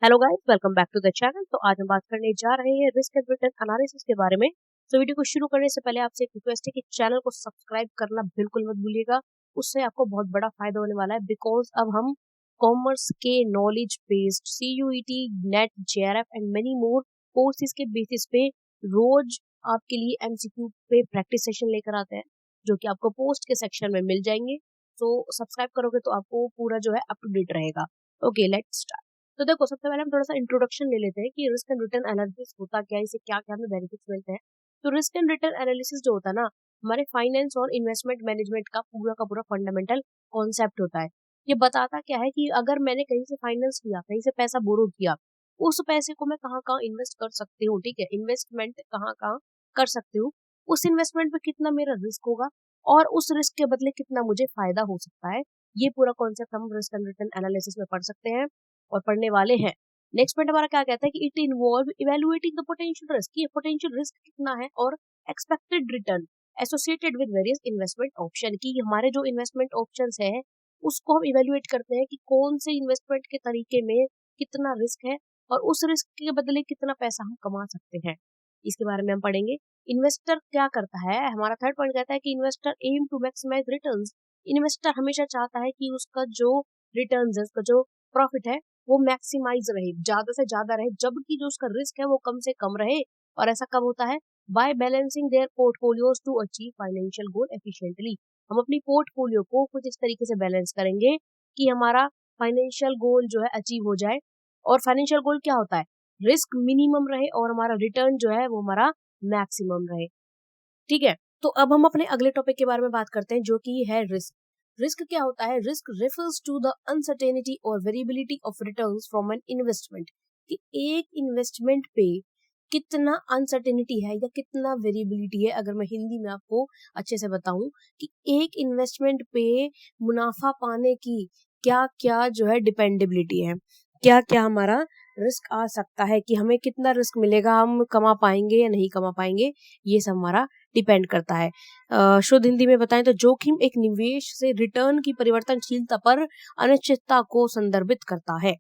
Hello guys, welcome back to the channel. तो आज हम बात करने जा रहे हैं रिस्क एंड रिटर्न एनालिसिस के बारे में। तो वीडियो को शुरू करने से पहले आपसे एक रिक्वेस्ट है कि चैनल को सब्सक्राइब करना बिल्कुल मत भूलिएगा। उससे आपको बहुत बड़ा फायदा होने वाला है, बिकॉज अब हम कॉमर्स के knowledge based CUET, net, JRF and many more courses के बेसिस पे रोज आपके लिए एमसीक्यू पे प्रैक्टिस सेशन लेकर आते हैं, जो कि आपको पोस्ट के सेक्शन में मिल जाएंगे। तो सब्सक्राइब करोगे तो आपको पूरा जो है अप टू डेट रहेगा। Okay, let's. तो देखो, सबसे पहले हम थोड़ा सा इंट्रोडक्शन ले लेते हैं कि रिस्क एंड रिटर्न एनालिसिस होता क्या है, इससे क्या क्या हमें बेनिफिट्स मिलते हैं। तो रिस्क एंड रिटर्न एनालिसिस जो होता है ना, हमारे फाइनेंस और इन्वेस्टमेंट मैनेजमेंट का पूरा फंडामेंटल कॉन्सेप्ट होता है। ये बताता क्या है कि अगर मैंने कहीं से फाइनेंस किया, कहीं से पैसा बोरो किया, उस पैसे को मैं कहाँ कहाँ इन्वेस्ट कर सकती हूँ। ठीक है, इन्वेस्टमेंट कहाँ कहाँ कर सकती हूँ, उस इन्वेस्टमेंट में कितना मेरा रिस्क होगा और उस रिस्क के बदले कितना मुझे फायदा हो सकता है। ये पूरा कॉन्सेप्ट हम रिस्क एंड रिटर्न एनालिसिस में पढ़ सकते हैं और पढ़ने वाले हैं। नेक्स्ट पॉइंट हमारा क्या कहता है कि it involve evaluating the potential risk, ये पोटेंशियल रिस्क कितना है और expected return associated with various investment option, की हमारे जो इन्वेस्टमेंट ऑप्शंस है उसको हम इवेलुएट करते हैं कि कौन से इन्वेस्टमेंट के तरीके में कितना रिस्क है और उस रिस्क के बदले कितना पैसा हम कमा सकते हैं। इसके बारे में हम पढ़ेंगे। इन्वेस्टर क्या करता है, हमारा थर्ड पॉइंट कहता है कि investor aim to maximize returns. Investor हमेशा चाहता है कि उसका जो रिटर्न्स है, उसका जो प्रॉफिट है, वो मैक्सिमाइज रहे, ज्यादा से ज्यादा रहे, जबकि जो उसका रिस्क है वो कम से कम रहे। और ऐसा कब होता है? By balancing their portfolios to achieve financial goal efficiently. हम अपनी पोर्टफोलियो को कुछ इस तरीके से बैलेंस करेंगे कि हमारा फाइनेंशियल गोल जो है अचीव हो जाए। और फाइनेंशियल गोल क्या होता है? रिस्क मिनिमम रहे और हमारा रिटर्न जो है वो हमारा मैक्सिमम रहे। ठीक है, तो अब हम अपने अगले टॉपिक के बारे में बात करते हैं, जो कि है रिस्क। रिस्क क्या होता है? Risk refers to the uncertainty और variability of returns from an investment, कि एक इन्वेस्टमेंट पे कितना अनसर्टेनिटी है या कितना वेरिएबिलिटी है। अगर मैं हिंदी में आपको अच्छे से बताऊं कि एक इन्वेस्टमेंट पे मुनाफा पाने की क्या क्या जो है डिपेंडेबिलिटी है, क्या क्या हमारा रिस्क आ सकता है, कि हमें कितना रिस्क मिलेगा, हम कमा पाएंगे या नहीं कमा पाएंगे, ये सब हमारा डिपेंड करता है। शुद्ध हिंदी में बताएं तो जोखिम एक निवेश से रिटर्न की परिवर्तनशीलता पर अनिश्चितता को संदर्भित करता है।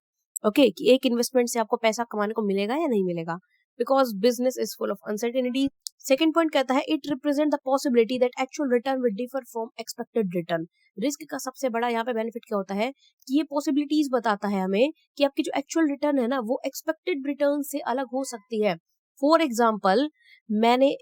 ओके, कि एक इन्वेस्टमेंट से आपको पैसा कमाने को मिलेगा या नहीं मिलेगा, because business is full of uncertainty. Second point कहता है it represent the possibility that actual return will differ from expected return. Risk का सबसे बड़ा यहाँ पे बेनिफिट क्या होता है कि ये पॉसिबिलिटीज बताता है हमें कि आपकी जो एक्चुअल रिटर्न है ना, वो एक्सपेक्टेड रिटर्न से अलग हो सकती है। फॉर एग्जाम्पल, मैंने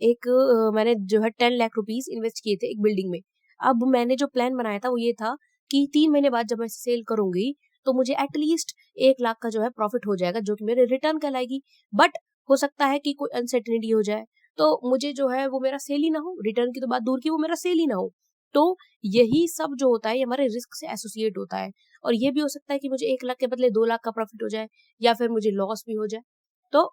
जो है 10 लाख रुपीज इन्वेस्ट किए थे एक बिल्डिंग में। अब मैंने जो प्लान बनाया था वो ये था कि 3 महीने बाद जब मैं सेल करूंगी तो मुझे एटलीस्ट 1 लाख का जो है प्रॉफिट हो जाएगा, जो कि मेरे रिटर्न कहलाएगी। बट हो सकता है कि कोई अनसर्टेनिटी हो जाए, तो मुझे जो है वो मेरा सेल ही ना हो, रिटर्न की तो बात दूर की, वो मेरा सेल ही ना हो। तो यही सब जो होता है ये हमारे रिस्क से एसोसिएट होता है। और ये भी हो सकता है कि मुझे 1 लाख के बदले 2 लाख का प्रॉफिट हो जाए, या फिर मुझे लॉस भी हो जाए। तो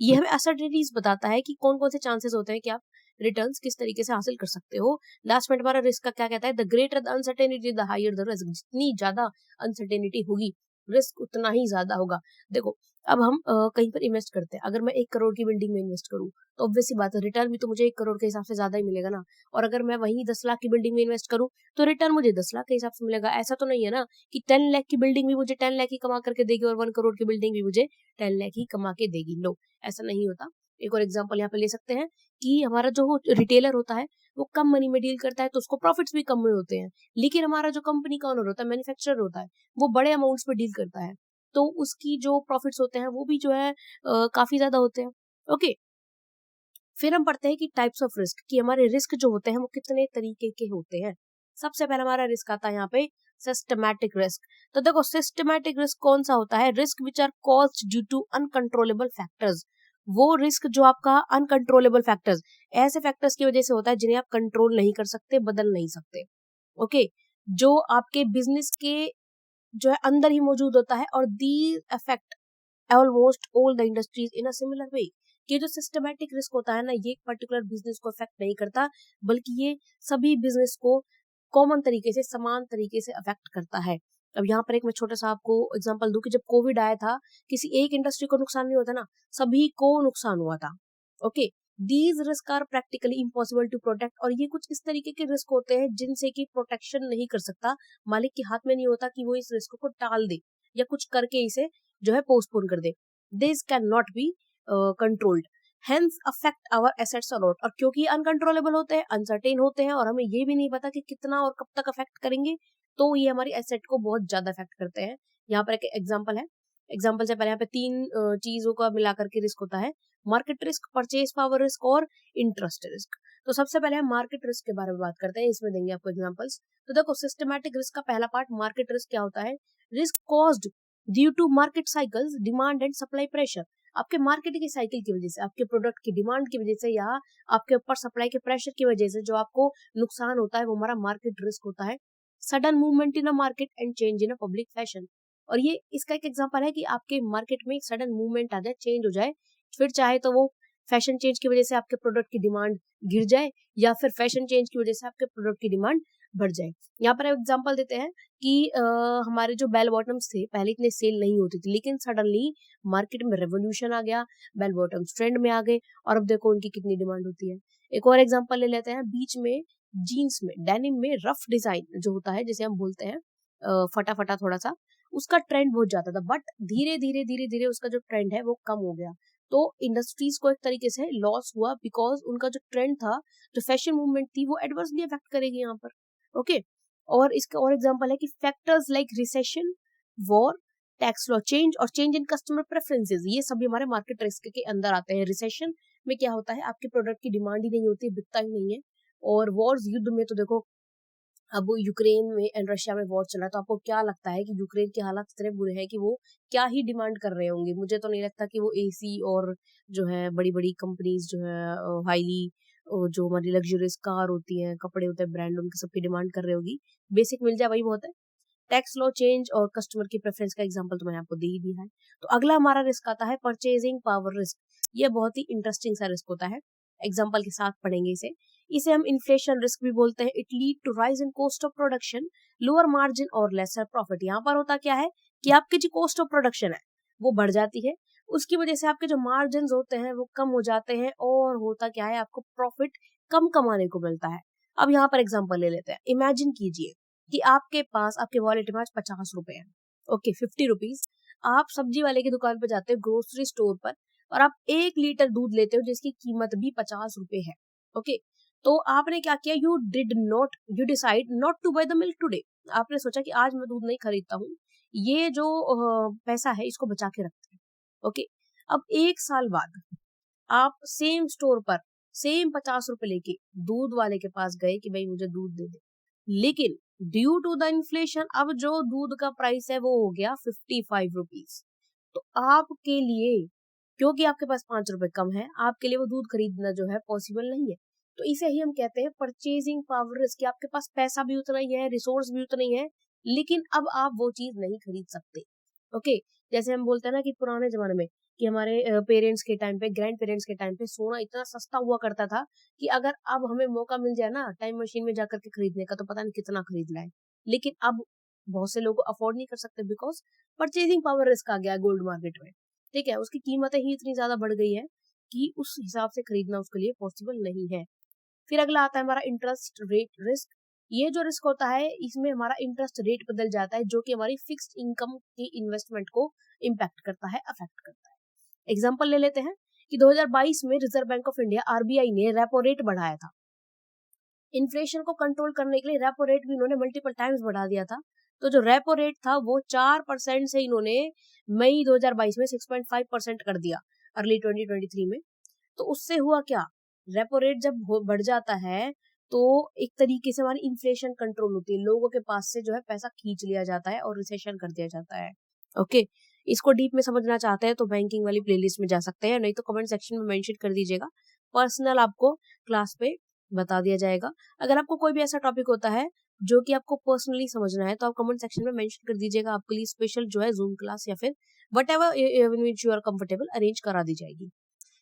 ये हमें असर्टेनिटीज बताता है कि कौन कौन से चांसेस होते हैं कि आप रिटर्न्स किस तरीके से हासिल कर सकते हो। लास्ट पॉइंट हमारा रिस्क का क्या कहता है? The greater the uncertainty the higher the risk. जितनी ज्यादा अनसर्टेनिटी होगी, रिस्क उतना ही ज्यादा होगा। देखो, अब हम कहीं पर इन्वेस्ट करते हैं, अगर मैं 1 करोड़ की बिल्डिंग में इन्वेस्ट करूँ तो ऑब्वियस सी बात है, रिटर्न भी तो मुझे 1 करोड़ के हिसाब से ज्यादा ही मिलेगा ना। और अगर मैं वहीं 10 लाख की बिल्डिंग में इन्वेस्ट करूँ तो रिटर्न मुझे 10 लाख के हिसाब से मिलेगा। ऐसा तो नहीं है ना कि 10 लाख की बिल्डिंग भी मुझे 10 लाख ही कमा करके देगी और 1 करोड़ की बिल्डिंग भी मुझे 10 लाख ही कमा के देगी। नो, ऐसा नहीं होता। एक और एग्जांपल यहाँ पे ले सकते हैं कि हमारा जो रिटेलर होता है वो कम मनी में डील करता है, तो उसको प्रॉफिट्स भी कम में होते हैं। लेकिन हमारा जो कंपनी का ओनर होता है, मैन्युफैक्चरर होता है, वो बड़े अमाउंट्स पे डील करता है, तो उसकी जो प्रॉफिट्स होते हैं वो भी जो है काफी ज्यादा होते हैं। ओके, फिर हम पढ़ते हैं कि टाइप्स ऑफ रिस्क, कि हमारे रिस्क जो होते हैं वो कितने तरीके के होते हैं। सबसे पहला हमारा रिस्क आता है यहाँ पे सिस्टमैटिक रिस्क। तो देखो, सिस्टमैटिक रिस्क कौन सा होता है? Risk which are caused due to uncontrollable factors. वो रिस्क जो आपका अनकंट्रोलेबल फैक्टर्स, ऐसे फैक्टर्स की वजह से होता है जिन्हें आप कंट्रोल नहीं कर सकते, बदल नहीं सकते। ओके, जो आपके बिजनेस के जो है अंदर ही मौजूद होता है, और the affect almost all the industries in a similar way. कि जो सिस्टमैटिक रिस्क होता है ना, ये एक पर्टिकुलर बिजनेस को अफेक्ट नहीं करता, बल्कि ये सभी बिजनेस को कॉमन तरीके से, समान तरीके से अफेक्ट करता है। अब यहाँ पर एक मैं छोटा सा आपको एग्जांपल दूं कि जब कोविड आया था, किसी एक इंडस्ट्री को नुकसान नहीं होता ना, सभी को नुकसान हुआ था। Okay, these risk are practically impossible to protect. और ये कुछ इस तरीके के रिस्क होते हैं जिनसे कि प्रोटेक्शन नहीं कर सकता, मालिक के हाथ में नहीं होता कि वो इस रिस्क को टाल दे या कुछ करके इसे जो है पोस्टपोन कर दे। This can not be controlled, hence affect our assets a lot. और क्योंकि अनकंट्रोलेबल होते हैं, अनसर्टेन होते हैं और हमें ये भी नहीं पता कि कितना और कब तक अफेक्ट करेंगे, तो ये हमारी एसेट को बहुत ज्यादा अफेक्ट करते हैं। यहाँ पर एक एग्जांपल है, एग्जांपल से पहले यहाँ पे तीन चीजों का मिलाकर के रिस्क होता है, market risk, purchase power risk और इंटरेस्ट रिस्क। तो सबसे पहले हम मार्केट रिस्क के बारे में बात करते हैं, इसमें देंगे आपको एग्जांपल्स। तो देखो, सिस्टमैटिक रिस्क का पहला पार्ट मार्केट रिस्क क्या होता है, risk caused due to market cycles, demand and supply pressure. आपके मार्केट की साइकिल की वजह से, आपके प्रोडक्ट की डिमांड की वजह से, या आपके ऊपर सप्लाई के प्रेशर की वजह से जो आपको नुकसान होता है, वो हमारा मार्केट रिस्क होता है। Sudden movement in a market and change in a public fashion. और ये इसका एक एग्जांपल है कि आपके मार्केट में एक सडन मूवमेंट आ जाए, चेंज हो जाए, फिर चाहे तो वो फैशन चेंज की वजह से आपके प्रोडक्ट की डिमांड गिर जाए, या फिर फैशन चेंज की वजह से आपके प्रोडक्ट की डिमांड बढ़ जाए। यहाँ पर एग्जांपल देते हैं कि हमारे जो बेल बॉटम्स थे पहले इतने सेल नहीं होती थी, लेकिन सडनली मार्केट में रेवोल्यूशन आ गया, बेल बॉटम्स ट्रेंड में आ गए और अब देखो उनकी कितनी डिमांड होती है। एक और एग्जांपल ले लेते हैं, बीच में जीन्स में, डेनिम में रफ डिजाइन जो होता है, जिसे हम बोलते हैं फटा फटा थोड़ा सा, उसका ट्रेंड बहुत ज्यादा था, बट धीरे धीरे धीरे धीरे उसका जो ट्रेंड है वो कम हो गया। तो इंडस्ट्रीज को एक तरीके से लॉस हुआ, बिकॉज उनका जो ट्रेंड था, जो फैशन मूवमेंट थी, वो एडवर्सली अफेक्ट करेगी यहाँ पर। ओके, और इसका और एग्जांपल है कि factors like recession, war, tax law change और चेंज इन कस्टमर प्रेफरेंसेस, ये सभी हमारे मार्केट रिस्क के अंदर आते हैं। रिसेशन में क्या होता है, आपके प्रोडक्ट की डिमांड ही नहीं होती, बिकता ही नहीं है। और वॉर्स, युद्ध में, तो देखो अब यूक्रेन में एंड रशिया में वॉर चल रहा है, तो आपको क्या लगता है कि यूक्रेन के हालात इतने बुरे हैं कि वो क्या ही डिमांड कर रहे होंगे? मुझे तो नहीं लगता कि वो एसी और जो है बड़ी बड़ी कंपनीज जो है हाईली, जो हमारी लग्जरियस कार होती हैं, कपड़े होते हैं ब्रांड, उनकी सबकी डिमांड कर रही होगी। बेसिक मिल जाए वही बहुत है। टैक्स लॉ चेंज और कस्टमर की प्रेफरेंस का एग्जांपल तो मैंने आपको दे ही दिया है। तो अगला हमारा रिस्क आता है परचेजिंग पावर रिस्क। ये बहुत ही इंटरेस्टिंग सा रिस्क होता है, एग्जांपल के साथ पढ़ेंगे इसे। इसे हम इन्फ्लेशन रिस्क भी बोलते हैं। It lead to rise in cost of production, lower margin और लेसर प्रॉफिट। यहाँ पर होता क्या है कि आपकी जो कॉस्ट ऑफ प्रोडक्शन है वो बढ़ जाती है, उसकी वजह से आपके जो मार्जिन होते हैं वो कम हो जाते हैं, और होता क्या है, आपको प्रॉफिट कम कमाने को मिलता है। अब यहाँ पर एग्जाम्पल ले लेते हैं। इमेजिन कीजिए कि आपके पास, आपके वॉलेट में आज 50 रुपए है, ओके, 50 रुपीज। आप सब्जी वाले की दुकान पर जाते हो, ग्रोसरी स्टोर पर, और आप 1 लीटर दूध लेते हो जिसकी कीमत भी 50 रुपए है। ओके, तो आपने क्या किया, you decide not to buy the milk today. आपने सोचा कि आज मैं दूध नहीं खरीदता हूँ, ये जो पैसा है इसको बचा के रखते हैं। ओके, अब 1 साल बाद आप सेम स्टोर पर सेम 50 रुपए लेके दूध वाले के पास गए कि भाई मुझे दूध दे दे, लेकिन ड्यू टू द इन्फ्लेशन अब जो दूध का प्राइस है वो हो गया 55 रुपीज। तो आपके लिए, क्योंकि आपके पास 5 रुपए कम है, आपके लिए वो दूध खरीदना जो है पॉसिबल नहीं है। तो इसे ही हम कहते हैं परचेजिंग पावर रिस्क, कि आपके पास पैसा भी उतना ही है, रिसोर्स भी उतना ही है, लेकिन अब आप वो चीज नहीं खरीद सकते। ओके, जैसे हम बोलते हैं ना कि पुराने जमाने में, कि हमारे पेरेंट्स के टाइम पे, ग्रैंड पेरेंट्स के टाइम पे सोना इतना सस्ता हुआ करता था कि अगर अब हमें मौका मिल जाए ना टाइम मशीन में जाकर के खरीदने का, तो पता नहीं कितना खरीद लाए। लेकिन अब बहुत से लोग अफोर्ड नहीं कर सकते, बिकॉज परचेजिंग पावर रिस्क आ गया गोल्ड मार्केट में। ठीक है, उसकी कीमतें ही इतनी ज्यादा बढ़ गई है कि उस हिसाब से खरीदना उसके लिए पॉसिबल नहीं है। फिर अगला आता है हमारा इंटरेस्ट रेट रिस्क। ये जो रिस्क होता है, इसमें हमारा इंटरेस्ट रेट बदल जाता है, जो कि हमारी फिक्स्ड इनकम की इन्वेस्टमेंट को इम्पैक्ट करता है, अफेक्ट करता है। एग्जाम्पल ले लेते हैं कि 2022 में reserve bank of India RBI ने रेपो रेट बढ़ाया था। इन्फ्लेशन को कंट्रोल करने के लिए रेपो रेट भी इन्होंने मल्टीपल टाइम्स बढ़ा दिया था। तो जो रेपो रेट था वो 4% से इन्होंने मई 2022 में 6.5% कर दिया, अर्ली 2023 में। तो उससे हुआ क्या, रेपो रेट जब बढ़ जाता है तो एक तरीके से हमारी इन्फ्लेशन कंट्रोल होती है, लोगों के पास से जो है पैसा खींच लिया जाता है और रिसेशन कर दिया जाता है। ओके, इसको डीप में समझना चाहते हैं तो बैंकिंग वाली प्लेलिस्ट में जा सकते हैं, नहीं तो कमेंट सेक्शन में मेंशन कर दीजिएगा, पर्सनल आपको क्लास पे बता दिया जाएगा। अगर आपको कोई भी ऐसा टॉपिक होता है जो कि आपको पर्सनली समझना है, तो आप कमेंट सेक्शन में मेंशन कर दीजिएगा, आपके लिए स्पेशल जो है जूम क्लास या फिर whatever in which you are comfortable arrange करा दी जाएगी।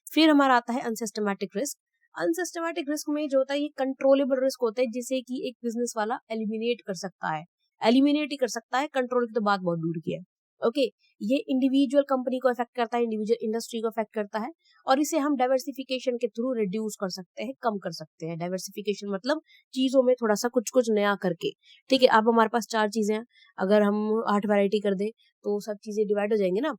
फिर हमारा आता है अनसिस्टमैटिक रिस्क। अनसिस्टमैटिक रिस्क में जो होता है, ये कंट्रोलेबल रिस्क होता है, जिसे कि एक बिजनेस वाला एलिमिनेट कर सकता है, एलिमिनेट ही कर सकता है, कंट्रोल की तो बात बहुत दूर की है। ओके, ये इंडिविजुअल कंपनी को अफेक्ट करता है, इंडिविजुअल इंडस्ट्री को अफेक्ट करता है, और इसे हम डाइवर्सिफिकेशन के थ्रू रिड्यूस कर सकते हैं, कम कर सकते हैं। डाइवर्सिफिकेशन मतलब चीजों में थोड़ा सा कुछ कुछ नया करके। ठीक है, अब हमारे पास 4 चीजें हैं, अगर हम 8 वैरायटी कर दे तो सब चीजें डिवाइड हो जाएंगे ना।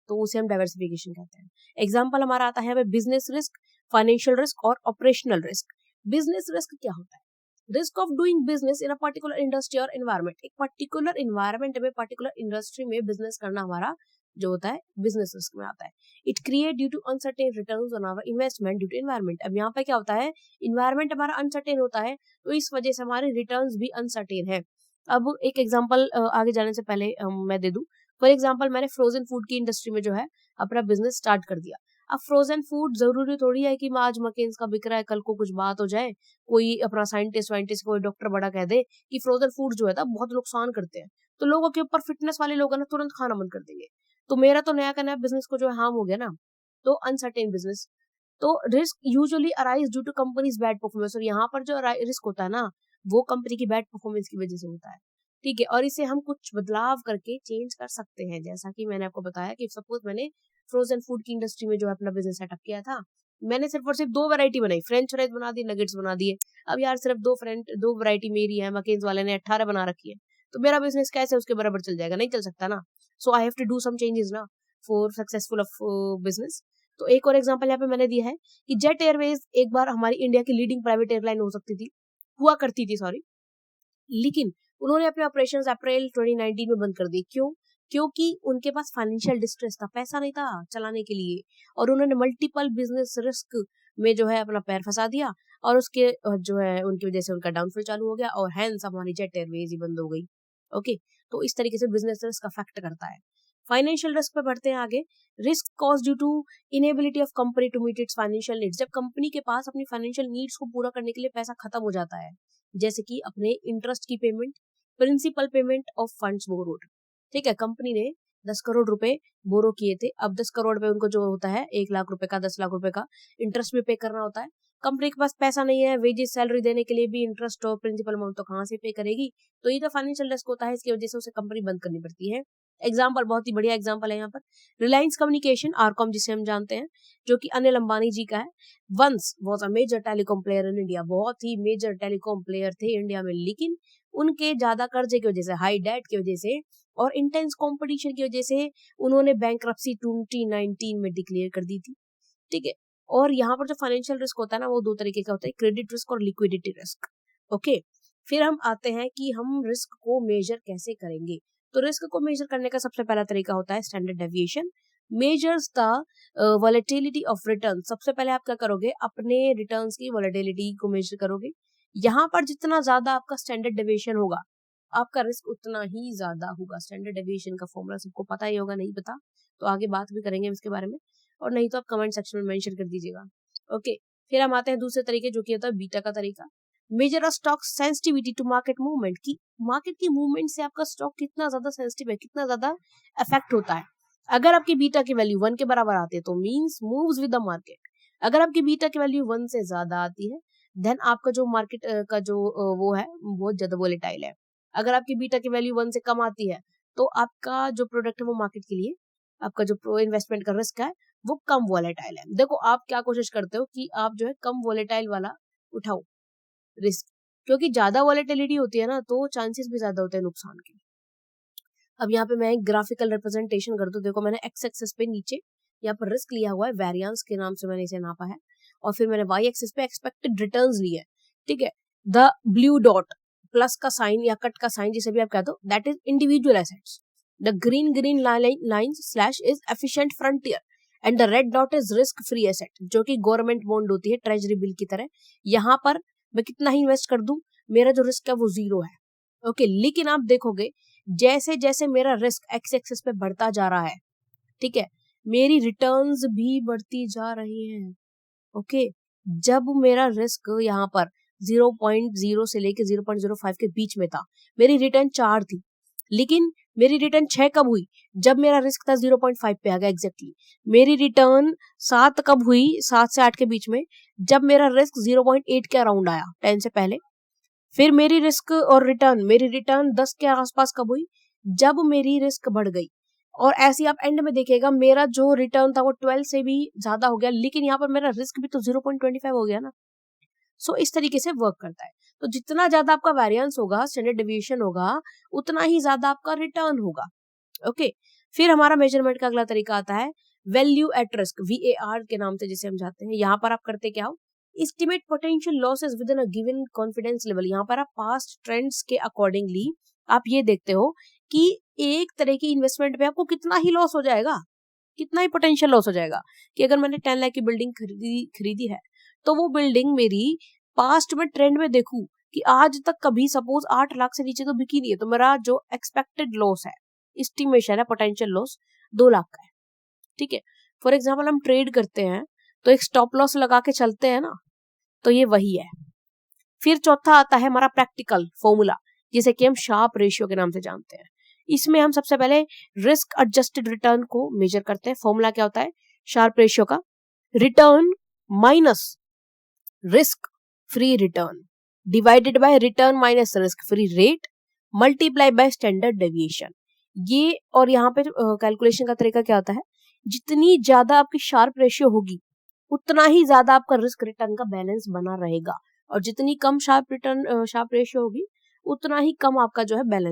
तो उसे हम डाइवर्सिफिकेशन कहते हैं। एग्जाम्पल हमारा आता है बिजनेस रिस्क, फाइनेंशियल रिस्क और ऑपरेशनल रिस्क। बिजनेस रिस्क क्या होता है? Risk of doing business in a particular industry और एनवायरमेंट। एक पर्टिकुलर एनवायरमेंट में, पर्टिकुलर इंडस्ट्री में बिजनेस करना हमारा जो होता है बिजनेस रिस्क में आता है। It create due to uncertain returns on our investment due to environment. अब यहाँ पे क्या होता है, इन्वायरमेंट हमारा अनसर्टेन होता है, तो इस वजह से हमारे रिटर्न्स भी अनसर्टेन है। अब एक एग्जांपल आगे जाने से पहले मैं दे दूं। फॉर एग्जांपल मैंने फ्रोजन फूड की इंडस्ट्री में जो है अपना बिजनेस स्टार्ट कर दिया। अब फ्रोजन फूड जरूरी थोड़ी है कि मैं आज मकेन्स का बिक रहा है, कल को कुछ बात हो जाए, कोई अपना साइंटिस्ट कोई डॉक्टर बड़ा कह दे कि फ्रोजन फूड जो है ना बहुत नुकसान करते हैं, तो लोगों के ऊपर, फिटनेस वाले लोग है ना, तुरंत खाना बंद कर देंगे। तो मेरा तो नया का नया बिजनेस को जो है हार्म हो गया ना। तो अनसर्टेन बिजनेस, तो risk usually arise due to companies bad performance. और यहाँ पर जो रिस्क होता है ना, वो कंपनी की बैड परफॉर्मेंस की वजह से होता है। ठीक है, और इसे हम कुछ बदलाव करके चेंज कर सकते हैं। जैसा कि मैंने आपको बताया कि सपोज मैंने फ्रोजन फूड की इंडस्ट्री में जो है अपना बिजनेस सेटअप किया था, मैंने सिर्फ और सिर्फ 2 वैरायटी बनाई, फ्रेंच फ्राइज बना दी, नगेट्स बना दिए। अब यार सिर्फ 2 वैरायटी मेरी है, मकेन्स वाले ने 18 बना रखी है, तो मेरा बिजनेस कैसे उसके बराबर चल जाएगा? नहीं चल सकता ना। So I have to do some changes ना फॉर सक्सेसफुल ऑफ बिजनेस। तो एक और एग्जांपल यहाँ पे मैंने दिया है कि जेट एयरवेज एक बार हमारी इंडिया की लीडिंग प्राइवेट एयरलाइन हो सकती थी, हुआ करती थी सॉरी, लेकिन उन्होंने अपने ऑपरेशंस अप्रैल 2019 में बंद कर दिए। क्यों? क्योंकि उनके पास फाइनेंशियल डिस्ट्रेस था, पैसा नहीं था चलाने के लिए, और उन्होंने मल्टीपल बिजनेस रिस्क में जो है अपना पैर फंसा दिया, और उसके जो है उनकी वजह से उनका डाउनफॉल चालू हो गया, और हैंस हमारी जेट एयरवेज ही बंद हो गई। ओके, तो इस तरीके से बिजनेस रिस्क अफेक्ट करता है। फाइनेंशियल रिस्क पे बढ़ते हैं आगे। Risk cause due to inability of company to meet its financial needs. जब कंपनी के पास अपनी फाइनेंशियल नीड्स को पूरा करने के लिए पैसा खत्म हो जाता है, जैसे कि अपने इंटरेस्ट की payment, principal payment of funds borrowed. ठीक है, कंपनी ने 10 करोड़ रुपए बोरो किए थे, अब 10 करोड़ पे उनको जो होता है 1 लाख रुपए का, 10 लाख रुपए का इंटरेस्ट भी पे करना होता है। कंपनी के पास पैसा नहीं है, वेजेस सैलरी देने के लिए भी इंटरेस्ट और प्रिंसिपल अमाउंट तो कहाँ से पे करेगी? तो ये तो फाइनेंशियल रिस्क होता है, इसकी वजह से उसे कंपनी बंद करनी पड़ती है। एग्जाम्पल, बहुत ही बढ़िया एग्जाम्पल है यहाँ पर, रिलायंस कम्युनिकेशन, आरकॉम जिसे हम जानते हैं, जो कि अनिल अंबानी जी का है। Once was a major telecom player in India, बहुत ही मेजर टेलीकॉम प्लेयर थे इंडिया में, लेकिन उनके ज्यादा कर्जे की वजह से, हाई डेट की वजह से और इंटेंस कंपटीशन की वजह से उन्होंने बैंकरप्सी 2019 में डिक्लेयर कर दी थी। ठीक है, और यहाँ पर जो फाइनेंशियल रिस्क होता है ना, वो 2 तरीके का होता है, क्रेडिट रिस्क और लिक्विडिटी रिस्क। ओके, फिर हम आते हैं कि हम रिस्क को मेजर कैसे करेंगे। तो रिस्क को मेजर करने का सबसे पहला तरीका होता है standard deviation, measures the volatility of return. सबसे पहले आप क्या करोगे, अपने रिटर्न्स की वॉलेटिलिटी को मेजर करोगे। यहाँ पर जितना ज्यादा आपका स्टैंडर्ड डेविएशन होगा, आपका रिस्क उतना ही ज्यादा होगा। स्टैंडर्ड डेविएशन का फॉर्मूला सबको पता ही होगा, नहीं पता तो आगे बात भी करेंगे इसके बारे में, और नहीं तो आप कमेंट सेक्शन में मेंशन कर दीजिएगा। ओके, फिर हम आते हैं दूसरे तरीके, जो कि होता है बीटा का तरीका। Measure a stock sensitivity to market movement, की मार्केट की मूवमेंट से आपका स्टॉक कितना ज्यादा सेंसिटिव है, कितना ज्यादा अफेक्ट होता है। अगर आपकी बीटा की वैल्यू 1 के बराबर आती है तो means moves with the market. अगर आपकी बीटा की वैल्यू 1 से ज्यादा आती है, देन आपका जो मार्केट का जो वो है बहुत ज्यादा वोलेटाइल है। अगर आपकी बीटा की वैल्यू 1 से कम आती है, तो आपका जो प्रोडक्ट है वो मार्केट के लिए, आपका जो प्रो इन्वेस्टमेंट का रिस्क है वो कम वॉलेटाइल है। देखो आप क्या कोशिश करते हो कि आप जो है कम वॉलेटाइल वाला उठाओ रिस्क, क्योंकि ज्यादा वॉलेटिलिटी होती है ना, तो चांसेस भी ज्यादा होते हैं नुकसान के। अब यहाँ पे मैं एक ग्राफिकल रिप्रेजेंटेशन कर दूं। देखो मैंने एक्स एक्सिस पे नीचे यहाँ पर रिस्क लिया हुआ है, वेरिएंस के नाम से मैंने इसे नापा है, और फिर मैंने वाई एक्सिस पे एक्सपेक्टेड रिटर्न्स लिए है। ठीक है, द ब्लू डॉट प्लस का साइन या कट का साइन जिसे भी आप कहते हो, that is individual assets. The green line slash is efficient frontier, and the red dot is risk free asset, जो कि गवर्नमेंट बॉन्ड होती है ट्रेजरी बिल की तरह। यहाँ पर मैं कितना ही इन्वेस्ट कर दूं, मेरा जो रिस्क है वो 0 है। ओके, लेकिन आप देखोगे जैसे जैसे मेरा रिस्क एक्स एक्सिस पे बढ़ता जा रहा है, ठीक है, मेरी रिटर्न्स भी बढ़ती जा रही हैं। ओके, जब मेरा रिस्क यहाँ पर 0.0 से लेके 0.05 के बीच में था, मेरी रिटर्न 4 थी, लेकिन मेरी रिटर्न 6 कब हुई, जब मेरा रिस्क था 0.5 पे आ गया एग्जैक्टली। मेरी रिटर्न 7 कब हुई, 7 से 8 के बीच में, जब मेरा रिस्क 0.8 के अराउंड आया 10 से पहले। फिर मेरी रिस्क और मेरी रिटर्न 10 के आसपास कब हुई, जब मेरी रिस्क बढ़ गई। और ऐसे आप एंड में देखिएगा मेरा जो रिटर्न था वो 12 से भी ज्यादा हो गया, लेकिन यहाँ पर मेरा रिस्क भी तो 0.25 हो गया ना। सो इस तरीके से वर्क करता है। तो जितना ज्यादा आपका वेरिएंस होगा, स्टैंडर्ड डेविएशन होगा, उतना ही ज्यादा आपका रिटर्न होगा। ओके, फिर हमारा मेजरमेंट का अगला तरीका आता है वैल्यू एट रिस्क, VAR के नाम से जिसे हम जाते हैं। यहाँ पर आप करते क्या हो, estimate potential losses with in a given confidence level. यहाँ पर आप पास्ट ट्रेंड्स के अकॉर्डिंगली आप ये देखते हो कि एक तरह की इन्वेस्टमेंट पे आपको कितना ही लॉस हो जाएगा, कितना ही पोटेंशियल लॉस हो जाएगा। कि अगर मैंने 10 लाख की बिल्डिंग खरीदी है तो वो बिल्डिंग मेरी पास्ट में ट्रेंड में देखूं कि आज तक कभी सपोज 8 लाख से नीचे तो बिकी नहीं है, तो मेरा जो एक्सपेक्टेड लॉस है, एस्टिमेशन है पोटेंशियल लॉस 2 लाख का है। ठीक है, फॉर एग्जाम्पल हम ट्रेड करते हैं तो एक स्टॉप लॉस लगा के चलते हैं ना, तो ये वही है। फिर चौथा आता है हमारा प्रैक्टिकल फॉर्मूला, जिसे कि हम शार्प रेशियो के नाम से जानते हैं। इसमें हम सबसे पहले रिस्क एडजस्टेड रिटर्न को मेजर करते हैं। फॉर्मूला क्या होता है शार्प रेशियो का, return minus risk free return divided by return minus risk free rate multiply by standard deviation. ये और यहाँ पे कैलकुलेशन का तरीका क्या होता है, जितनी ज्यादा आपकी शार्प रेशियो होगी उतना ही ज्यादा आपका रिस्क रिटर्न का बैलेंस बना रहेगा, और जितनी कम शार्प रेशियो होगी उतना ही कम आपका जो है बैलेंस